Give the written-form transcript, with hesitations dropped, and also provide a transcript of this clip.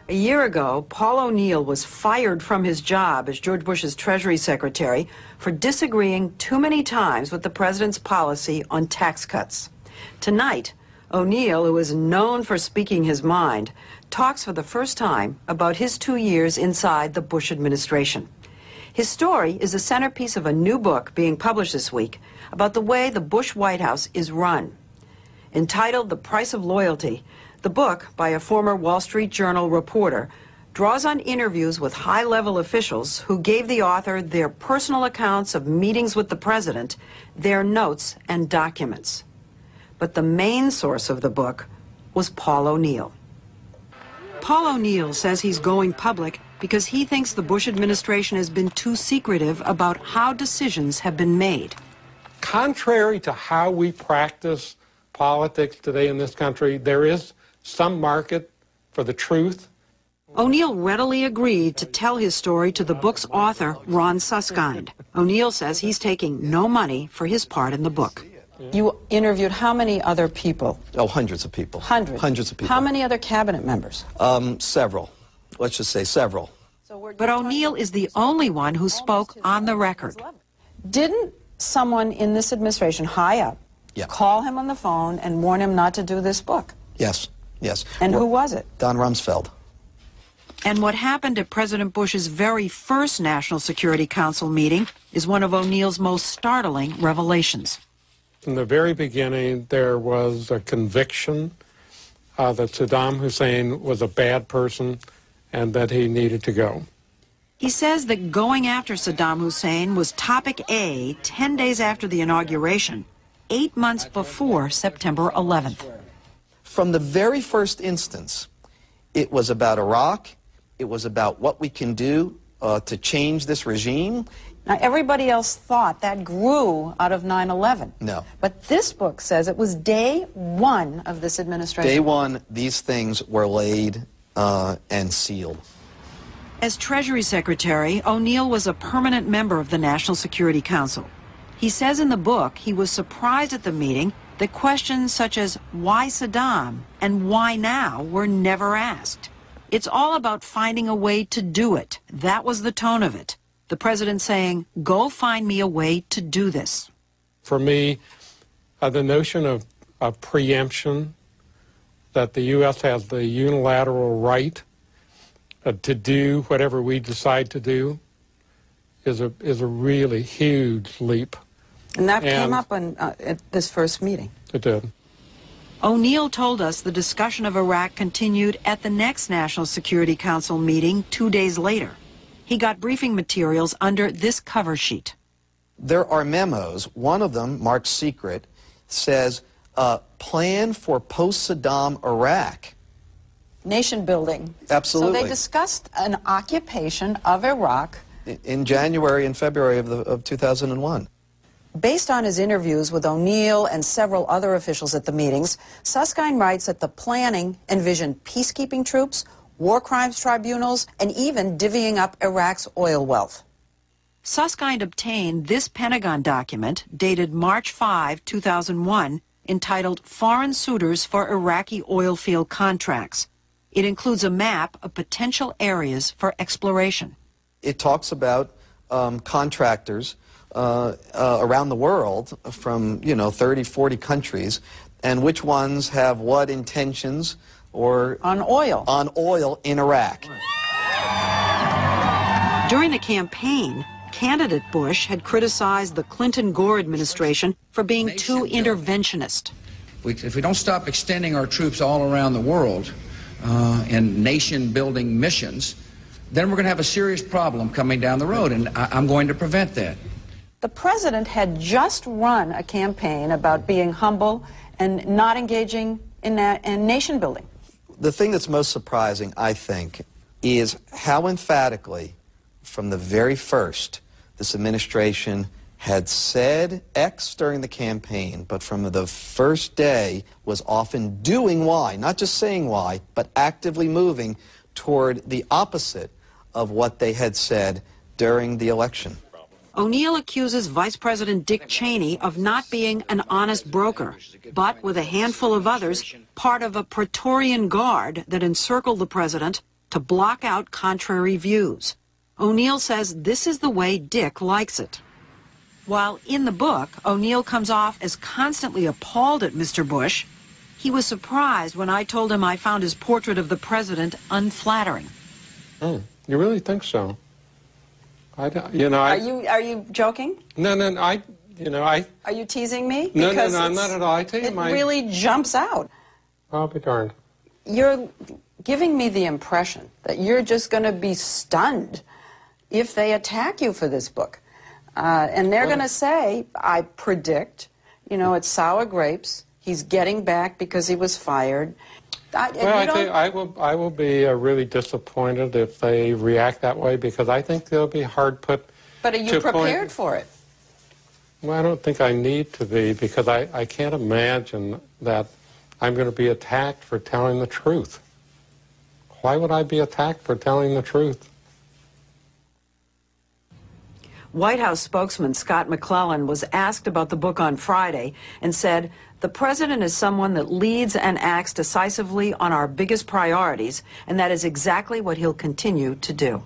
A year ago, Paul O'Neill was fired from his job as George Bush's Treasury Secretary for disagreeing too many times with the president's policy on tax cuts. Tonight, O'Neill, who is known for speaking his mind, talks for the first time about his 2 years inside the Bush administration. His story is the centerpiece of a new book being published this week about the way the Bush White House is run. Entitled The Price of Loyalty, the book, by a former Wall Street Journal reporter, draws on interviews with high-level officials who gave the author their personal accounts of meetings with the president, their notes and documents. But the main source of the book was Paul O'Neill. Paul O'Neill says he's going public because he thinks the Bush administration has been too secretive about how decisions have been made. Contrary to how we practice politics today in this country, there is some market for the truth. O'Neill readily agreed to tell his story to the book's author, Ron Suskind. O'Neill says he's taking no money for his part in the book. You interviewed how many other people? Oh, hundreds of people. Hundreds? Hundreds of people. How many other cabinet members? Several. Let's just say several. But O'Neill is the only one who spoke on the record. Didn't someone in this administration, high up, call him on the phone and warn him not to do this book? Yes, yes. And who was it? Don Rumsfeld. And what happened at President Bush's very first National Security Council meeting is one of O'Neill's most startling revelations. From the very beginning, there was a conviction that Saddam Hussein was a bad person and that he needed to go. He says that going after Saddam Hussein was topic A 10 days after the inauguration, 8 months before September 11th. From the very first instance, it was about Iraq, it was about what we can do to change this regime. Now, everybody else thought that grew out of 9/11. No. But this book says it was day one of this administration. Day one, these things were laid and sealed. As Treasury Secretary, O'Neill was a permanent member of the National Security Council. He says in the book he was surprised at the meeting that questions such as why Saddam and why now were never asked. It's all about finding a way to do it. That was the tone of it. The president saying, go find me a way to do this. For me, the notion of preemption, that the U.S. has the unilateral right to do whatever we decide to do, is a really huge leap. And that came up at this first meeting. It did. O'Neill told us the discussion of Iraq continued at the next National Security Council meeting 2 days later. He got briefing materials under this cover sheet. There are memos. One of them, marked secret, says, plan for post-Saddam Iraq. Nation building. Absolutely. So they discussed an occupation of Iraq. In January and February of 2001. Based on his interviews with O'Neill and several other officials at the meetings, Suskind writes that the planning envisioned peacekeeping troops, war crimes tribunals, and even divvying up Iraq's oil wealth. Suskind obtained this Pentagon document, dated March 5, 2001, entitled Foreign Suitors for Iraqi Oil Field Contracts. It includes a map of potential areas for exploration. It talks about contractors around the world from, 30, 40 countries, and which ones have what intentions or on oil in Iraq. During the campaign, candidate Bush had criticized the Clinton-Gore administration for being too interventionist. If we don't stop extending our troops all around the world in nation-building missions, then we're going to have a serious problem coming down the road, and I'm going to prevent that. The president had just run a campaign about being humble and not engaging in nation building. The thing that's most surprising, I think, is how emphatically, from the very first, this administration had said X during the campaign, but from the first day was often doing Y, not just saying Y, but actively moving toward the opposite of what they had said during the election. O'Neill accuses Vice President Dick Cheney of not being an honest broker, but with a handful of others, part of a Praetorian Guard that encircled the president, to block out contrary views. O'Neill says this is the way Dick likes it. While in the book, O'Neill comes off as constantly appalled at Mr. Bush, he was surprised when I told him I found his portrait of the president unflattering. Oh, you really think so? Are you joking? No, Are you teasing me? No, I'm not at all. I tell you, it really jumps out. I'll be darned. You're giving me the impression that you're just going to be stunned if they attack you for this book. And they're going to say, I predict, it's sour grapes. He's getting back because he was fired. I will be really disappointed if they react that way, because I think they'll be hard put. But are you prepared for it? Well, I don't think I need to be, because I can't imagine that I'm going to be attacked for telling the truth. Why would I be attacked for telling the truth? White House spokesman Scott McClellan was asked about the book on Friday and said, "The president is someone that leads and acts decisively on our biggest priorities, and that is exactly what he'll continue to do."